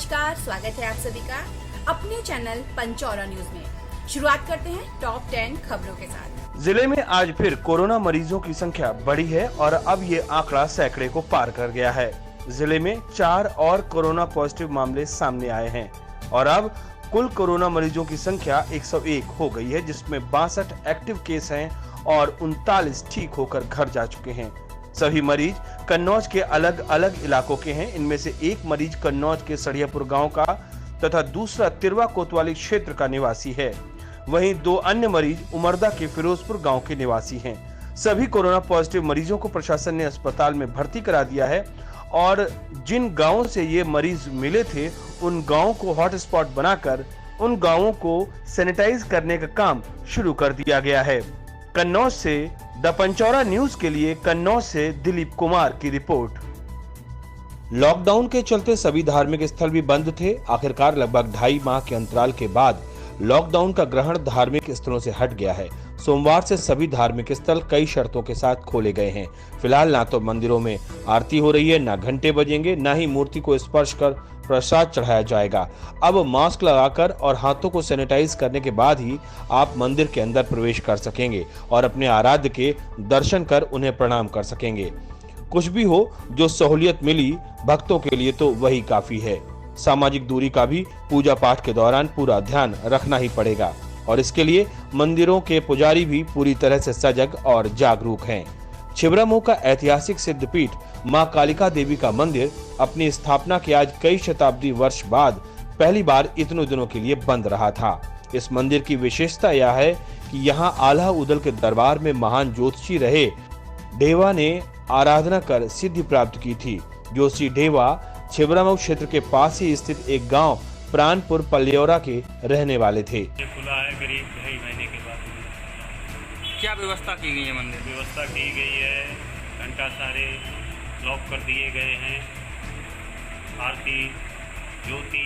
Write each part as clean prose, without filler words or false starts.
नमस्कार, स्वागत है आप सभी का अपने चैनल पंचौरा न्यूज में। शुरुआत करते हैं टॉप 10 खबरों के साथ। जिले में आज फिर कोरोना मरीजों की संख्या बढ़ी है और अब ये आंकड़ा सैकड़े को पार कर गया है। जिले में 4 और कोरोना पॉजिटिव मामले सामने आए हैं और अब कुल कोरोना मरीजों की संख्या 101 हो गई है, जिसमें 62 एक्टिव केस हैं और 39 ठीक होकर घर जा चुके हैं। सभी मरीज कन्नौज के अलग अलग इलाकों के हैं। इनमें से एक मरीज कन्नौज के सड़ियापुर गांव का तथा दूसरा तिरवा कोतवाली क्षेत्र का निवासी है। वहीं 2 अन्य मरीज उमरदा के फिरोजपुर गांव के निवासी हैं। सभी कोरोना पॉजिटिव मरीजों को प्रशासन ने अस्पताल में भर्ती करा दिया है और जिन गांवों से ये मरीज मिले थे उन गांवों को हॉटस्पॉट बनाकर उन गांवों को सैनिटाइज करने का काम शुरू कर दिया गया है। कन्नौज से द पंचौरा न्यूज के लिए कन्नौज से दिलीप कुमार की रिपोर्ट। लॉकडाउन के चलते सभी धार्मिक स्थल भी बंद थे। आखिरकार लगभग 2.5 माह के अंतराल के बाद लॉकडाउन का ग्रहण धार्मिक स्थलों से हट गया है। सोमवार से सभी धार्मिक स्थल कई शर्तों के साथ खोले गए हैं। फिलहाल ना तो मंदिरों में आरती हो रही है, ना घंटे बजेंगे, ना ही मूर्ति को स्पर्श कर प्रसाद चढ़ाया जाएगा। अब मास्क लगाकर और हाथों को सैनिटाइज करने के बाद ही आप मंदिर के अंदर प्रवेश कर सकेंगे और अपने आराध्य के दर्शन कर उन्हें प्रणाम कर सकेंगे। कुछ भी हो, जो सहूलियत मिली भक्तों के लिए तो वही काफी है। सामाजिक दूरी का भी पूजा पाठ के दौरान पूरा ध्यान रखना ही पड़ेगा और इसके लिए मंदिरों के पुजारी भी पूरी तरह से सजग और जागरूक हैं। छिबरामऊ का ऐतिहासिक सिद्धपीठ मां कालिका देवी का मंदिर अपनी स्थापना के आज कई शताब्दी वर्ष बाद पहली बार इतने दिनों के लिए बंद रहा था। इस मंदिर की विशेषता यह है कि यहाँ आल्हा उदल के दरबार में महान ज्योतिषी रहे ढेवा ने आराधना कर सिद्धि प्राप्त की थी। जोशी ढेवा छिबरामऊ क्षेत्र के पास ही स्थित एक गांव प्राणपुर पल्लियोरा के रहने वाले थे। खुला है करीब 2.5 महीने के बाद। क्या व्यवस्था की गई है? मंदिर व्यवस्था की गई है, घंटा सारे लॉक कर दिए गए हैं, आरती ज्योति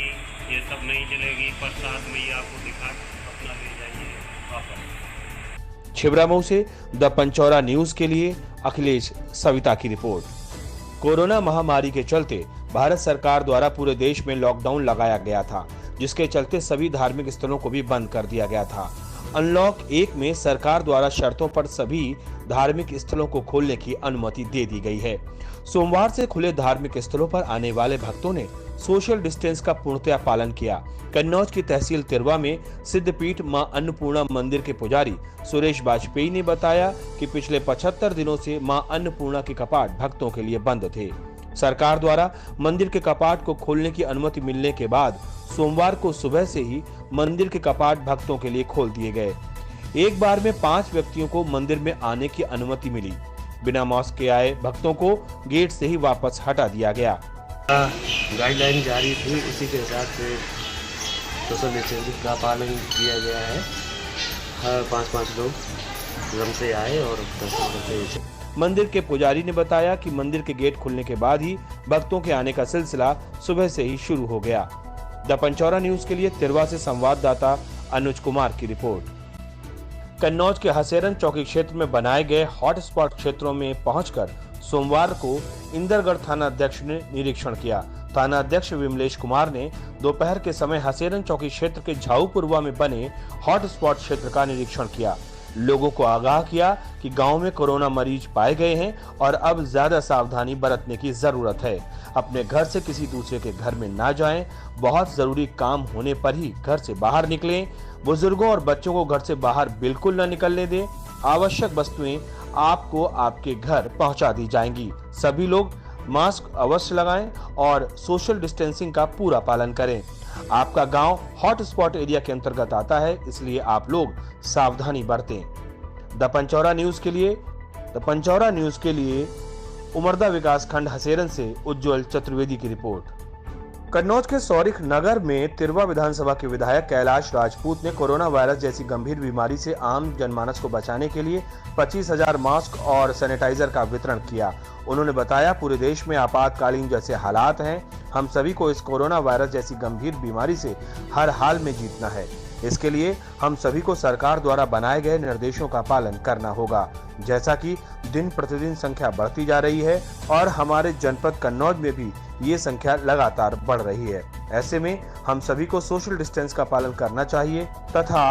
ये सब नहीं चलेगी। प्रसाद मैया को दिखा अपना ले जाइए वापस। छिबरामऊ से द पंचौरा न्यूज के लिए अखिलेश सविता की रिपोर्ट। कोरोना महामारी के चलते भारत सरकार द्वारा पूरे देश में लॉकडाउन लगाया गया था, जिसके चलते सभी धार्मिक स्थलों को भी बंद कर दिया गया था। अनलॉक 1 में सरकार द्वारा शर्तों पर सभी धार्मिक स्थलों को खोलने की अनुमति दे दी गई है। सोमवार से खुले धार्मिक स्थलों पर आने वाले भक्तों ने सोशल डिस्टेंस का पूर्णतया पालन किया। कन्नौज की तहसील तिरवा में सिद्धपीठ मां अन्नपूर्णा मंदिर के पुजारी सुरेश वाजपेयी ने बताया कि पिछले 75 दिनों से मां अन्नपूर्णा के कपाट भक्तों के लिए बंद थे। सरकार द्वारा मंदिर के कपाट को खोलने की अनुमति मिलने के बाद सोमवार को सुबह से ही मंदिर के कपाट भक्तों के लिए खोल दिए गए। एक बार में 5 व्यक्तियों को मंदिर में आने की अनुमति मिली। बिना मास्क के आए भक्तों को गेट से ही वापस हटा दिया गया। गाइडलाइन जारी थी, उसी के हिसाब से सोशल डिस्टेंसिंग का पालन किया गया है। हर 5-5 लोग क्रम से आए और दर्शन करते। मंदिर के पुजारी ने बताया कि मंदिर के गेट खुलने के बाद ही भक्तों के आने का सिलसिला सुबह से ही शुरू हो गया। द पंचौरा न्यूज के लिए तिरवा से संवाददाता अनुज कुमार की रिपोर्ट। कन्नौज के हसेरन चौकी क्षेत्र में बनाए गए हॉटस्पॉट क्षेत्रों में पहुंचकर सोमवार को इंदरगढ़ थाना अध्यक्ष ने निरीक्षण किया। थाना अध्यक्ष विमलेश कुमार ने दोपहर के समय हसेरन चौकी क्षेत्र के झाऊपुरवा में बने हॉटस्पॉट क्षेत्र का निरीक्षण किया। लोगों को आगाह किया कि गांव में कोरोना मरीज पाए गए हैं और अब ज्यादा सावधानी बरतने की जरूरत है। अपने घर से किसी दूसरे के घर में ना जाएं। बहुत जरूरी काम होने पर ही घर से बाहर निकलें। बुजुर्गों और बच्चों को घर से बाहर बिल्कुल न निकलने दें। आवश्यक वस्तुएं आपको आपके घर पहुंचा दी जाएंगी। सभी लोग मास्क अवश्य लगाएं और सोशल डिस्टेंसिंग का पूरा पालन करें। आपका गांव हॉटस्पॉट एरिया के अंतर्गत आता है, इसलिए आप लोग सावधानी बरतें। द पंचौरा न्यूज के लिए उमरदा विकास खंड हसेरन से उज्जवल चतुर्वेदी की रिपोर्ट। कन्नौज के सौरिख नगर में तिरवा विधानसभा के विधायक कैलाश राजपूत ने कोरोना वायरस जैसी गंभीर बीमारी से आम जनमानस को बचाने के लिए 25,000 मास्क और सैनिटाइजर का वितरण किया। उन्होंने बताया, पूरे देश में आपातकालीन जैसे हालात हैं, हम सभी को इस कोरोना वायरस जैसी गंभीर बीमारी से हर हाल में जीतना है। इसके लिए हम सभी को सरकार द्वारा बनाए गए निर्देशों का पालन करना होगा। जैसा कि दिन प्रतिदिन संख्या बढ़ती जा रही है और हमारे जनपद कन्नौज में भी ये संख्या लगातार बढ़ रही है। ऐसे में हम सभी को सोशल डिस्टेंस का पालन करना चाहिए तथा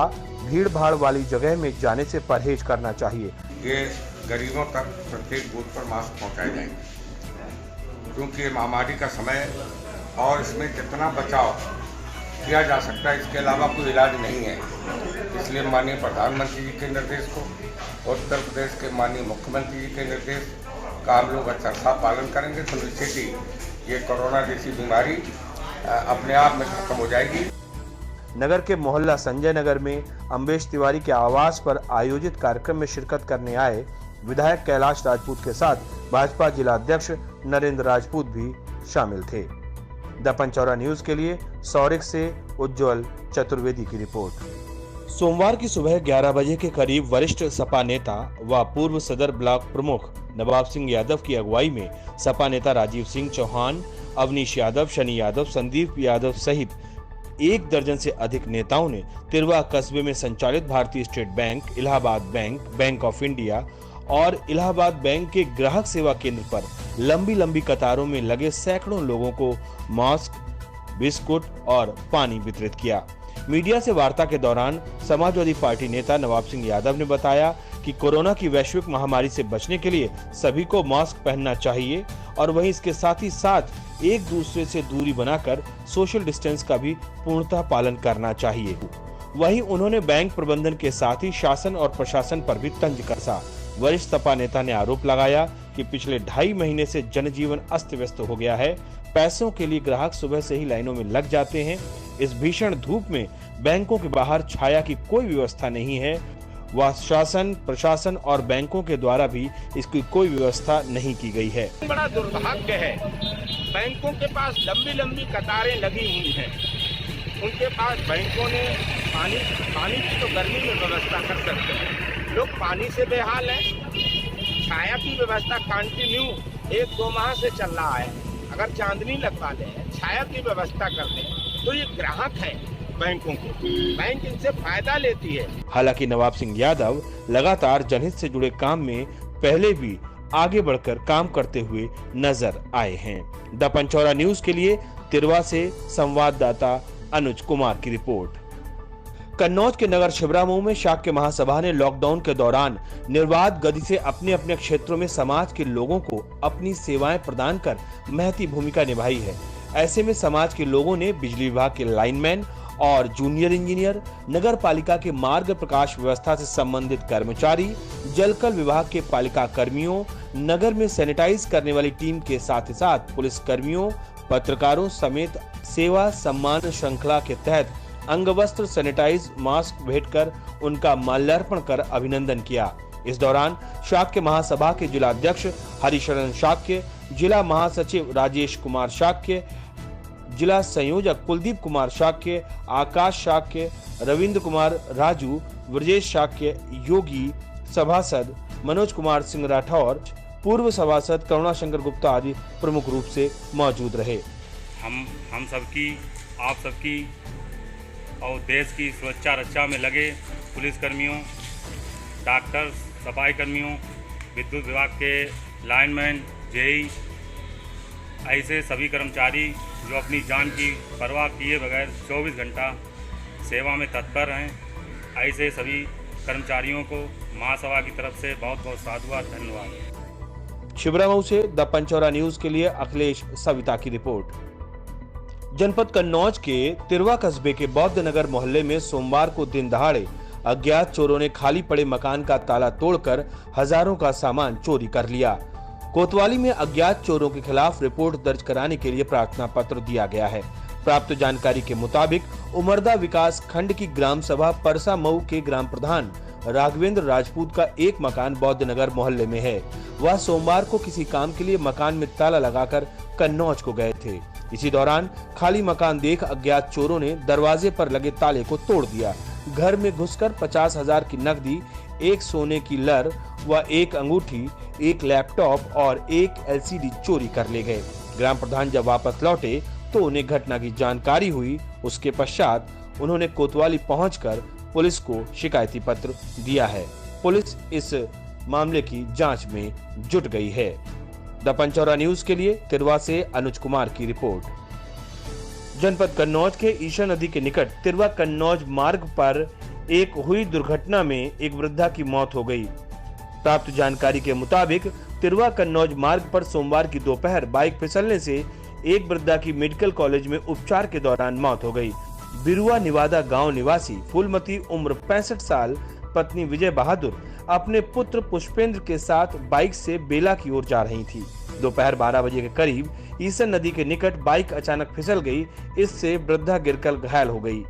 भीड़ भाड़ वाली जगह में जाने से परहेज करना चाहिए। ये गरीबों तक प्रत्येक बूथ पर मास्क पहुंचाए जाएंगे, क्योंकि ये महामारी का समय और इसमें जितना बचाव किया जा सकता है इसके अलावा कोई इलाज नहीं है। इसलिए माननीय प्रधानमंत्री जी के निर्देश को और उत्तर प्रदेश के माननीय मुख्यमंत्री जी के निर्देश का हम लोग अच्छा पालन करेंगे तो निश्चित ही ये कोरोना जैसी बीमारी अपने आप में खत्म हो जाएगी। नगर के मोहल्ला संजय नगर में अम्बेश तिवारी के आवास पर आयोजित कार्यक्रम में शिरकत करने आए विधायक कैलाश राजपूत के साथ भाजपा जिला अध्यक्ष नरेंद्र राजपूत भी शामिल थे। द पंचौरा न्यूज के लिए सौरिक से उज्जवल चतुर्वेदी की रिपोर्ट। सोमवार की सुबह 11 बजे के करीब वरिष्ठ सपा नेता व पूर्व सदर ब्लॉक प्रमुख नवाब सिंह यादव की अगुवाई में सपा नेता राजीव सिंह चौहान, अवनीश यादव, शनि यादव, संदीप यादव सहित 1 दर्जन से अधिक नेताओं ने तिरवा कस्बे में संचालित भारतीय state bank, Allahabad bank, bank of India और इलाहाबाद बैंक के ग्राहक सेवा केंद्र पर लंबी कतारों में लगे सैकड़ों लोगों को मास्क, बिस्कुट और पानी वितरित किया। मीडिया से वार्ता के दौरान समाजवादी पार्टी नेता नवाब सिंह यादव ने बताया कि कोरोना की वैश्विक महामारी से बचने के लिए सभी को मास्क पहनना चाहिए और वहीं इसके साथ ही साथ एक दूसरे से दूरी बनाकर सोशल डिस्टेंस का भी पूर्णतः पालन करना चाहिए। वहीं उन्होंने बैंक प्रबंधन के साथ ही शासन और प्रशासन पर भी तंज कसा। वरिष्ठ सपा नेता ने आरोप लगाया कि पिछले 2.5 महीने से जनजीवन अस्त व्यस्त हो गया है। पैसों के लिए ग्राहक सुबह से ही लाइनों में लग जाते हैं। इस भीषण धूप में बैंकों के बाहर छाया की कोई व्यवस्था नहीं है। वह शासन, प्रशासन और बैंकों के द्वारा भी इसकी कोई व्यवस्था नहीं की गई है। बड़ा दुर्भाग्य है, बैंकों के पास लंबी कतारें लगी हुई हैं। उनके पास बैंकों ने पानी की तो गर्मी में व्यवस्था कर सकते हैं, लोग पानी से बेहाल हैं। छाया की व्यवस्था कंटिन्यू 1-2 माह से चल रहा है। अगर चांदनी लगवा ले, छाया की व्यवस्था कर दे तो ये ग्राहक है बैंकों के, बैंक इनसे फायदा लेती है। हालांकि नवाब सिंह यादव लगातार जनहित से जुड़े काम में पहले भी आगे बढ़कर काम करते हुए नजर आए हैं। द पंचौरा न्यूज के लिए तिरवा से संवाददाता अनुज कुमार की रिपोर्ट। कन्नौज के नगर छिबरामऊ में शाक्य महासभा ने लॉकडाउन के दौरान निर्बाध गति से अपने अपने क्षेत्रों में समाज के लोगों को अपनी सेवाएं प्रदान कर महती भूमिका निभाई है। ऐसे में समाज के लोगों ने बिजली विभाग के लाइनमैन और जूनियर इंजीनियर, नगर पालिका के मार्ग प्रकाश व्यवस्था से संबंधित कर्मचारी, जलकल विभाग के पालिका कर्मियों, नगर में सैनिटाइज करने वाली टीम के साथ ही साथ पुलिस कर्मियों, पत्रकारों समेत सेवा सम्मान श्रृंखला के तहत अंगवस्त्र, सैनिटाइज, मास्क भेंट कर उनका माल्यार्पण कर अभिनंदन किया। इस दौरान शाक्य महासभा के जिला अध्यक्ष हरिशरण शाक्य, जिला महासचिव राजेश कुमार शाक्य, जिला संयोजक कुलदीप कुमार शाक्य, आकाश शाक्य, रविंद्र कुमार राजू, ब्रजेश शाक्य, योगी, सभासद मनोज कुमार सिंह राठौर, पूर्व सभासद करुणाशंकर गुप्ता आदि प्रमुख रूप से मौजूद रहे। हम सबकी, आप सबकी और देश की सुरक्षा रक्षा में लगे पुलिस कर्मियों, डॉक्टर, सफाई कर्मियों, विद्युत विभाग के लाइनमैन, जेई, ऐसे सभी कर्मचारी जो अपनी जान की परवाह किए बगैर 24 घंटा सेवा में तत्पर हैं, ऐसे सभी कर्मचारियों को महासभा की तरफ से बहुत बहुत साधुवाद, धन्यवाद। छिबरामऊ से द पंचौरा न्यूज के लिए अखिलेश सविता की रिपोर्ट। जनपद कन्नौज के तिरवा कस्बे के बौद्ध नगर मोहल्ले में सोमवार को दिन दहाड़े अज्ञात चोरों ने खाली पड़े मकान का ताला तोड़कर हजारों का सामान चोरी कर लिया। कोतवाली में अज्ञात चोरों के खिलाफ रिपोर्ट दर्ज कराने के लिए प्रार्थना पत्र दिया गया है। प्राप्त जानकारी के मुताबिक उमरदा विकास खंड की ग्राम सभा परसा मऊ के ग्राम प्रधान राघवेंद्र राजपूत का एक मकान बौद्ध नगर मोहल्ले में है। वह सोमवार को किसी काम के लिए मकान में ताला लगाकर कन्नौज को गए थे। इसी दौरान खाली मकान देख अज्ञात चोरों ने दरवाजे पर लगे ताले को तोड़ दिया। घर में घुसकर 50,000 की नकदी, 1 सोने की लर व 1 अंगूठी, 1 लैपटॉप और 1 LCD चोरी कर ले गए। ग्राम प्रधान जब वापस लौटे तो उन्हें घटना की जानकारी हुई। उसके पश्चात उन्होंने कोतवाली पहुंचकर पुलिस को शिकायती पत्र दिया है। पुलिस इस मामले की जांच में जुट गई है। द पंचौरा न्यूज के लिए तिरवा से अनुज कुमार की रिपोर्ट। जनपद कन्नौज के ईशा नदी के निकट तिरवा कन्नौज मार्ग पर एक हुई दुर्घटना में एक वृद्धा की मौत हो गई। प्राप्त जानकारी के मुताबिक तिरवा कन्नौज मार्ग पर सोमवार की दोपहर बाइक फिसलने से एक वृद्धा की मेडिकल कॉलेज में उपचार के दौरान मौत हो गई। बिरुआ निवादा गांव निवासी फूलमती उम्र 65 साल पत्नी विजय बहादुर अपने पुत्र पुष्पेंद्र के साथ बाइक से बेला की ओर जा रही थी। दोपहर 12 बजे के करीब ईसन नदी के निकट बाइक अचानक फिसल गई। इससे वृद्धा गिरकर घायल हो गई।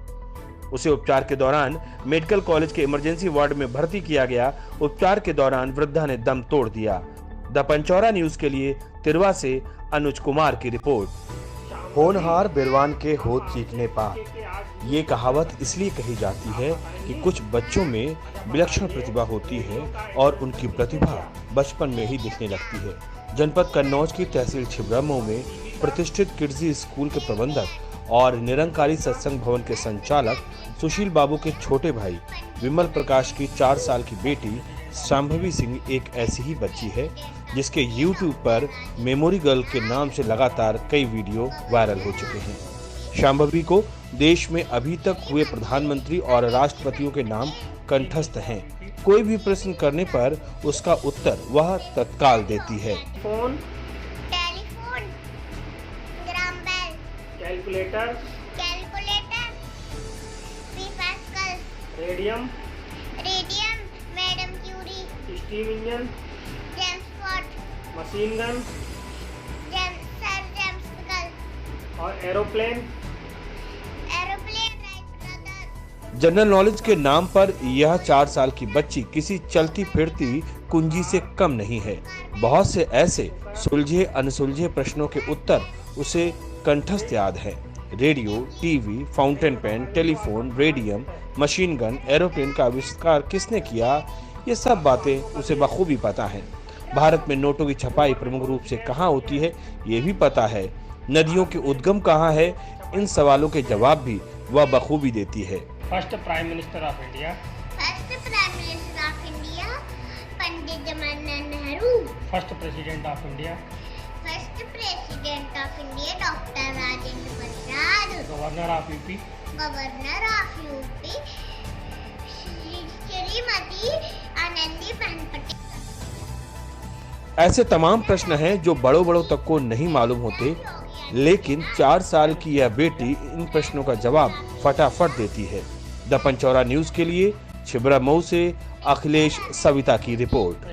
उसे उपचार के दौरान मेडिकल कॉलेज के इमरजेंसी वार्ड में भर्ती किया गया। उपचार के दौरान वृद्धा ने दम तोड़ दिया। द पंचौरा न्यूज के लिए तिरवा से अनुज कुमार की रिपोर्ट। होनहार बिरवान के होठ चीखने पा, ये कहावत इसलिए कही जाती है कि कुछ बच्चों में विलक्षण प्रतिभा होती है और उनकी प्रतिभा बचपन में ही दिखने लगती है। जनपद कन्नौज की तहसील छिबरामऊ में प्रतिष्ठित किड्जी स्कूल के प्रबंधक और निरंकारी सत्संग भवन के संचालक सुशील बाबू के छोटे भाई विमल प्रकाश की 4 साल की बेटी शांभवी सिंह एक ऐसी ही बच्ची है जिसके YouTube पर मेमोरी गर्ल के नाम से लगातार कई वीडियो वायरल हो चुके हैं। शांभवी को देश में अभी तक हुए प्रधानमंत्री और राष्ट्रपतियों के नाम कंठस्थ हैं। कोई भी प्रश्न करने पर उसका उत्तर वह तत्काल देती है। Phone, telephone, Graham Bell, calculator, calculator, प्रीफैक्सल, radium, radium, madam Curie, steam engine, James Watt, machine gun sir James गल और aeroplane. Aeroplane Wright brother. General knowledge के नाम पर यह 4 साल की बच्ची किसी चलती फिरती कुंजी से कम नहीं है। बहुत से ऐसे सुलझे अनसुलझे प्रश्नों के उत्तर उसे कंठस्थ याद है। Radio, TV, fountain pen, telephone, radium, machine gun, aeroplane का आविष्कार किसने किया, ये सब बातें उसे बखूबी पता है। भारत में नोटों की छपाई प्रमुख रूप से कहाँ होती है ये भी पता है। नदियों के उद्गम कहाँ है, इन सवालों के जवाब भी वह बखूबी देती है। First prime minister of India, first prime minister of India Pandit Jawaharlal Nehru. First president of India, first president of India doctor Rajendra Prasad. Governor of UP, governor of UP Shrimati Anandiben Patel. ऐसे तमाम प्रश्न हैं जो बड़ों तक को नहीं मालूम होते, लेकिन 4 साल की यह बेटी इन प्रश्नों का जवाब फटाफट देती है। द पंचौरा न्यूज के लिए छिबरामऊ से अखिलेश सविता की रिपोर्ट।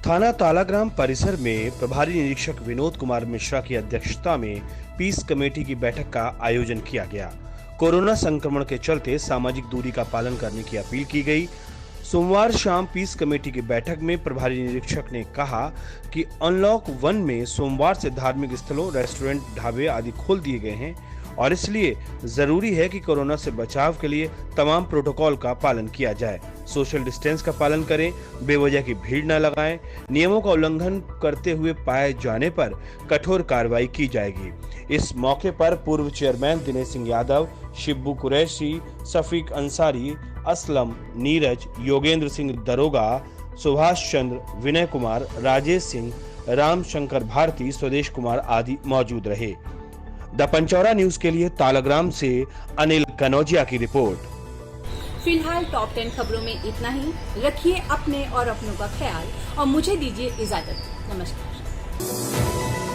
थाना तालाग्राम परिसर में प्रभारी निरीक्षक विनोद कुमार मिश्रा की अध्यक्षता में पीस कमेटी की बैठक का आयोजन किया गया। कोरोना संक्रमण के चलते सामाजिक दूरी का पालन करने की अपील की गई। सोमवार शाम पीस कमेटी की बैठक में प्रभारी निरीक्षक ने कहा कि अनलॉक 1 में सोमवार से धार्मिक स्थलों, रेस्टोरेंट, ढाबे आदि खोल दिए गए हैं और इसलिए जरूरी है कि कोरोना से बचाव के लिए तमाम प्रोटोकॉल का पालन किया जाए। सोशल डिस्टेंस का पालन करें, बेवजह की भीड़ न लगाएं, नियमों का उल्लंघन करते हुए पाए जाने पर कठोर कार्रवाई की जाएगी। इस मौके पर पूर्व चेयरमैन दिनेश सिंह यादव, शिब्बू कुरैशी, सफीक अंसारी, असलम, नीरज, योगेंद्र सिंह दरोगा, सुभाष चंद्र, विनय कुमार, राजेश सिंह, राम शंकर भारती, स्वदेश कुमार आदि मौजूद रहे। द पंचौरा न्यूज के लिए तालाग्राम से अनिल कनौजिया की रिपोर्ट। फिलहाल टॉप 10 खबरों में इतना ही। रखिए अपने और अपनों का ख्याल और मुझे दीजिए इजाजत। नमस्कार।